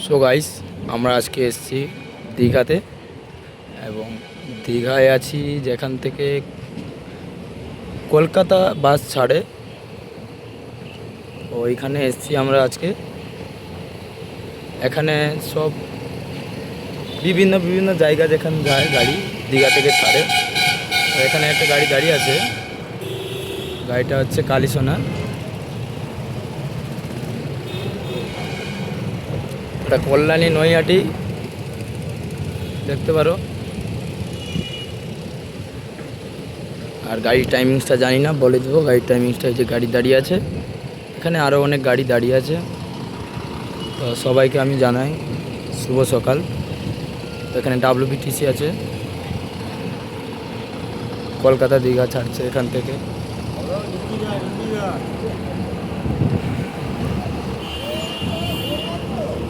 So guys, আমরা আজকে এসেছি দীঘাতে এবং দীঘায় আছি যেখান থেকে কলকাতা বাস ছাড়ে। তো ওইখানে এসেছি আমরা আজকে। এখানে সব বিভিন্ন বিভিন্ন জায়গা যেখানে যায় গাড়ি দীঘা থেকে ছাড়ে। তো এখানে একটা গাড়ি দাঁড়িয়ে আছে, গাড়িটা হচ্ছে কালিসোনা। এটা কল্যাণী নৈহাটি দেখতে পারো। আর গাড়ির টাইমিংসটা জানি না, বলে দেবো গাড়ির টাইমিংসটা। এই যে গাড়ি দাঁড়িয়ে আছে, এখানে আরও অনেক গাড়ি দাঁড়িয়ে আছে। তো সবাইকে আমি জানাই শুভ সকাল। তো এখানে WBTC আছে, কলকাতা দীঘা ছাড়ছে এখান থেকে।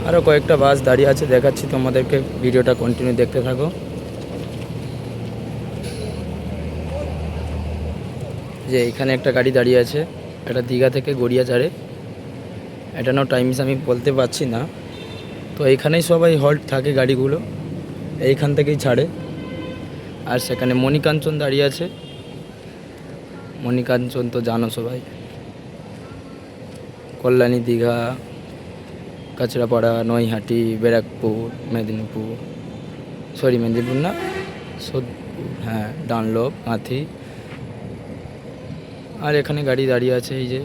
আরও কয়েকটা বাস দাঁড়িয়ে আছে, দেখাচ্ছি তোমাদেরকে, ভিডিওটা কন্টিনিউ দেখতে থাকো। যে এখানে একটা গাড়ি দাঁড়িয়ে আছে, এটা দীঘা থেকে গড়িয়া ছাড়ে। এটা নাও টাইমিংস আমি বলতে পারছি না। তো এইখানেই সবাই হল্ট থাকে গাড়িগুলো, এইখান থেকেই ছাড়ে। আর সেখানে মণিকাঞ্চন দাঁড়িয়ে আছে। মণিকাঞ্চন তো জানো সবাই, কল্যাণী, দীঘা, কাঁচরাপাড়া, নৈহাটি, ব্যারাকপুর, মেদিনীপুর, মেদিনীপুর না, সোদপুর, হ্যাঁ, ডানলপ, কাঁথি। আর এখানে গাড়ি দাঁড়িয়ে আছে, এই যে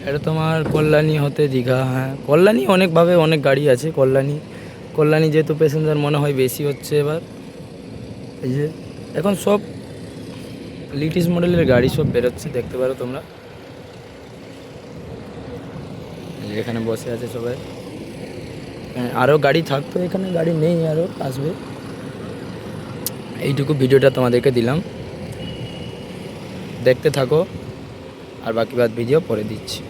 এটা তোমার কল্যাণী হতে দীঘা। হ্যাঁ, কল্যাণী অনেকভাবে অনেক গাড়ি আছে। কল্যাণী যেহেতু প্যাসেঞ্জার মনে হয় বেশি হচ্ছে এবার। এই যে এখন সব লিটিস মডেলের গাড়ি সব বেরোচ্ছে, দেখতে পারো তোমরা। এখানে বসে আছে সবাই। আরও গাড়ি থাকতো, এখানে গাড়ি নেই, আরও আসবে। এইটুকু ভিডিওটা তোমাদেরকে দিলাম, দেখতে থাকো। আর বাকি ভিডিও পরে দিচ্ছি।